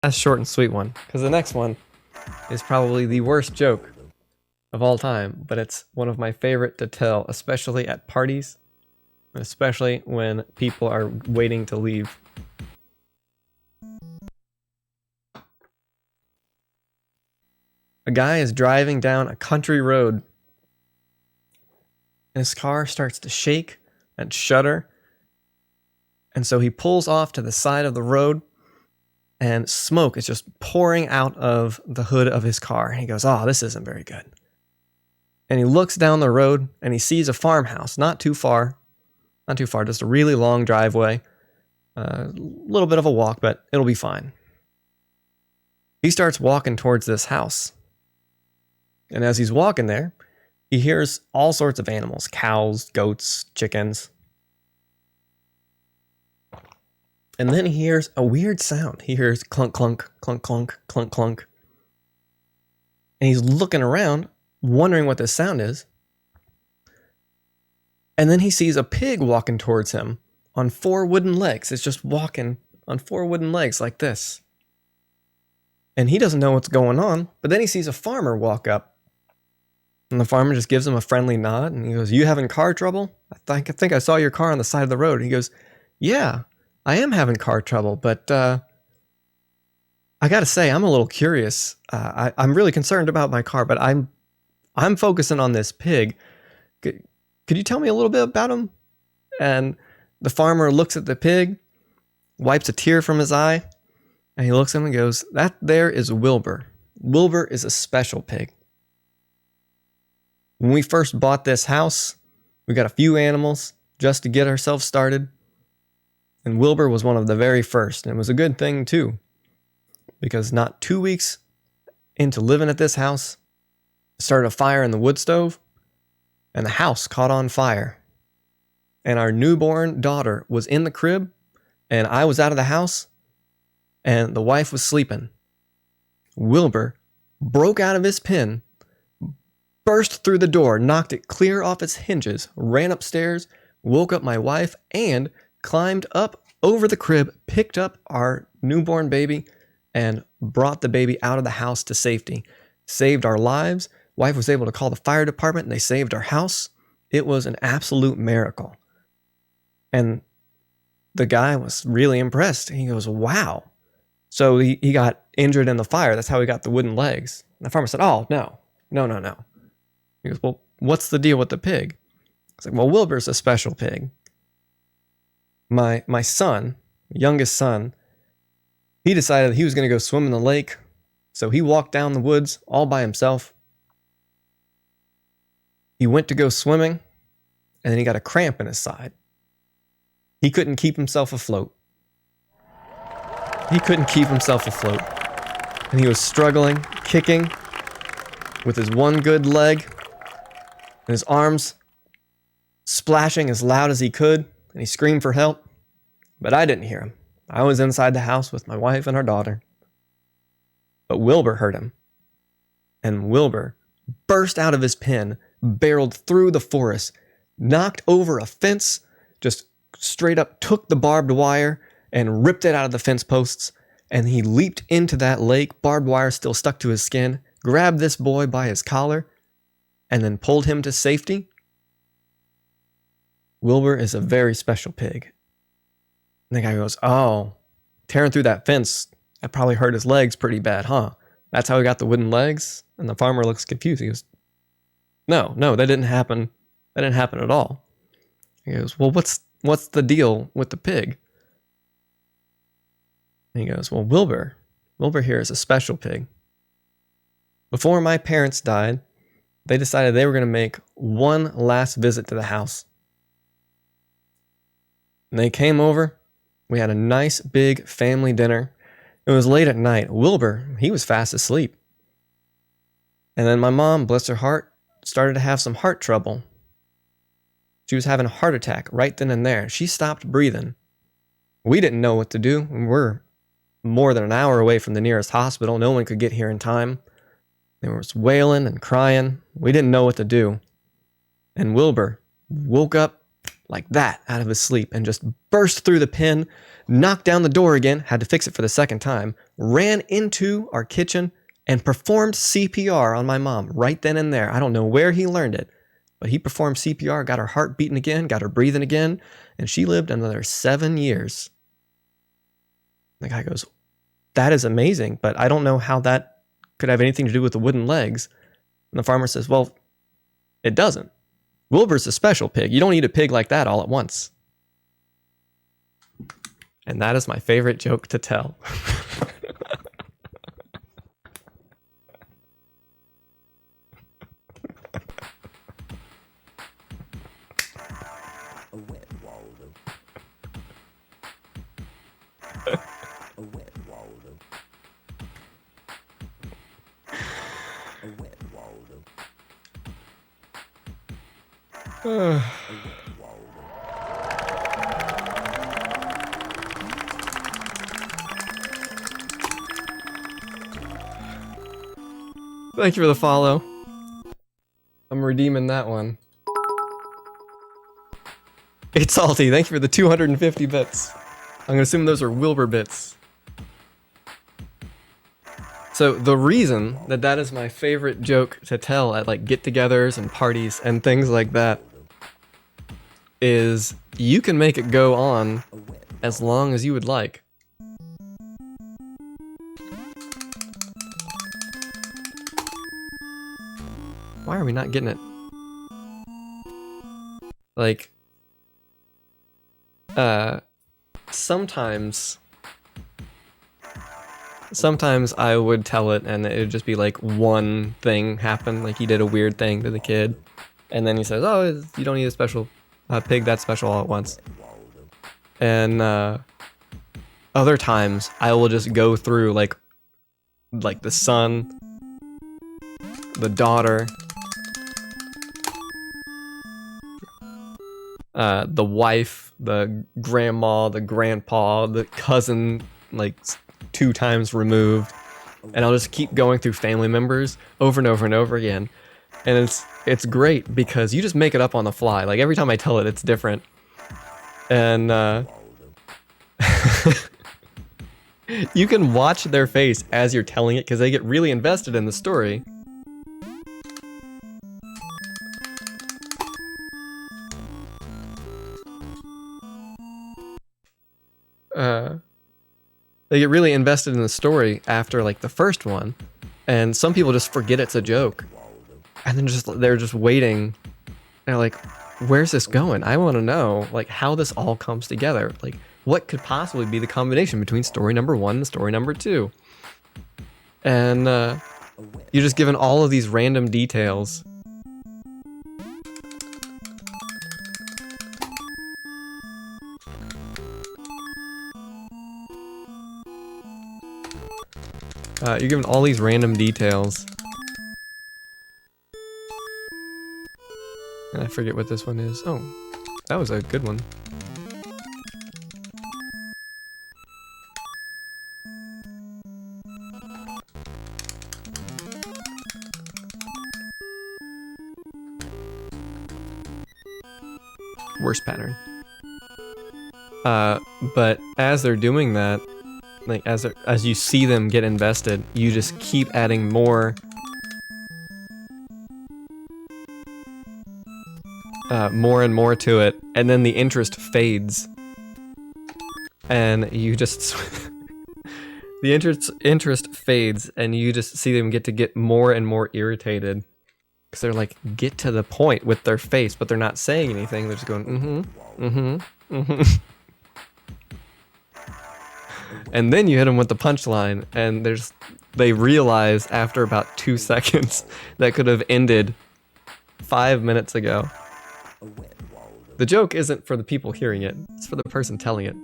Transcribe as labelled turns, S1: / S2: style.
S1: That's short and sweet one, because the next one is probably the worst joke of all time, but it's one of my favorite to tell, especially at parties, especially when people are waiting to leave. A guy is driving down a country road, and his car starts to shake and shudder, and so he pulls off to the side of the road, and smoke is just pouring out of the hood of his car. And he goes, "Oh, this isn't very good." And he looks down the road and he sees a farmhouse, not too far, just a really long driveway, a little bit of a walk, but it'll be fine. He starts walking towards this house. And as he's walking there, he hears all sorts of animals, cows, goats, chickens. And then he hears a weird sound. He hears clunk, clunk, clunk, clunk, clunk, clunk. And he's looking around, wondering what this sound is. And then he sees a pig walking towards him on 4 wooden legs. It's just walking on 4 wooden legs like this. And he doesn't know what's going on, but then he sees a farmer walk up. And the farmer just gives him a friendly nod, and he goes, "You having car trouble? I think I saw your car on the side of the road." And he goes, "Yeah, I am having car trouble, but I gotta say, I'm a little curious. I'm really concerned about my car, but I'm focusing on this pig. Could you tell me a little bit about him?" And the farmer looks at the pig, wipes a tear from his eye, and he looks at him and goes, "That there is Wilbur. Wilbur is a special pig. When we first bought this house, we got a few animals just to get ourselves started. And Wilbur was one of the very first, and it was a good thing too, because not 2 weeks into living at this house, started a fire in the wood stove, and the house caught on fire. And our newborn daughter was in the crib, and I was out of the house, and the wife was sleeping. Wilbur broke out of his pen, burst through the door, knocked it clear off its hinges, ran upstairs, woke up my wife, and climbed up over the crib, picked up our newborn baby, and brought the baby out of the house to safety. Saved our lives. Wife was able to call the fire department, and they saved our house. It was an absolute miracle. And the guy was really impressed. He goes, "Wow." So he got injured in the fire. That's how he got the wooden legs. And the farmer said, "Oh, no. He goes, "Well, what's the deal with the pig?" It's like, "Well, Wilbur's a special pig. My son, youngest son, he decided he was going to go swim in the lake. So he walked down the woods all by himself. He went to go swimming, and then he got a cramp in his side. He couldn't keep himself afloat. And he was struggling, kicking with his one good leg, and his arms splashing as loud as he could, and he screamed for help. But I didn't hear him. I was inside the house with my wife and our daughter. But Wilbur heard him. And Wilbur burst out of his pen, barreled through the forest, knocked over a fence, just straight up took the barbed wire and ripped it out of the fence posts. And he leaped into that lake, barbed wire still stuck to his skin, grabbed this boy by his collar, and then pulled him to safety. Wilbur is a very special pig." And the guy goes, "Oh, tearing through that fence, that probably hurt his legs pretty bad, huh? That's how he got the wooden legs?" And the farmer looks confused. He goes, No, that didn't happen. That didn't happen at all." He goes, "Well, what's the deal with the pig?" And he goes, "Well, Wilbur here is a special pig. Before my parents died, they decided they were going to make one last visit to the house. And they came over. We had a nice big family dinner. It was late at night. Wilbur, he was fast asleep. And then my mom, bless her heart, started to have some heart trouble. She was having a heart attack right then and there. She stopped breathing. We didn't know what to do. We're more than an hour away from the nearest hospital. No one could get here in time. They were wailing and crying. We didn't know what to do. And Wilbur woke up like that out of his sleep and just burst through the pin, knocked down the door again, had to fix it for the second time, ran into our kitchen and performed CPR on my mom right then and there. I don't know where he learned it, but he performed CPR, got her heart beating again, got her breathing again, and she lived another 7 years. The guy goes, that is amazing, but I don't know how that could have anything to do with the wooden legs. And the farmer says, well, it doesn't. Wilbur's a special pig. You don't eat a pig like that all at once. And that is my favorite joke to tell.
S2: A wet Waldo. A wet Waldo. A wet Waldo. A wet Waldo.
S1: Thank you for the follow. I'm redeeming that one. It's salty. Thank you for the 250 bits. I'm gonna assume those are Wilbur bits. So the reason that that is my favorite joke to tell at like get-togethers and parties and things like that is you can make it go on as long as you would like. Why are we not getting it? Like, sometimes I would tell it and it would just be like one thing happen, like he did a weird thing to the kid, and then he says, oh, you don't need a special pig that's special all at once. And other times I will just go through like the son, the daughter, the wife, the grandma, the grandpa, the cousin, like 2 times removed, and I'll just keep going through family members over and over and over again. And it's great because you just make it up on the fly. Like every time I tell it, it's different. And you can watch their face as you're telling it because they get really invested in the story. They get really invested in the story after like the first one, and some people just forget it's a joke, and then they're just waiting. They're like, "Where's this going? I want to know like how this all comes together. Like, what could possibly be the combination between story number 1 and story number 2?" And you're just given all of these random details. You're given all these random details. And I forget what this one is. Oh, that was a good one. Worst pattern. But as they're doing that, like as you see them get invested, you just keep adding more and more to it, and then the interest fades, and you just the interest fades, and you just see them get more and more irritated because they're like, get to the point with their face, but they're not saying anything. They're just going And then you hit them with the punchline, and they realize after about 2 seconds that could have ended 5 minutes ago. The joke isn't for the people hearing it, it's for the person telling it.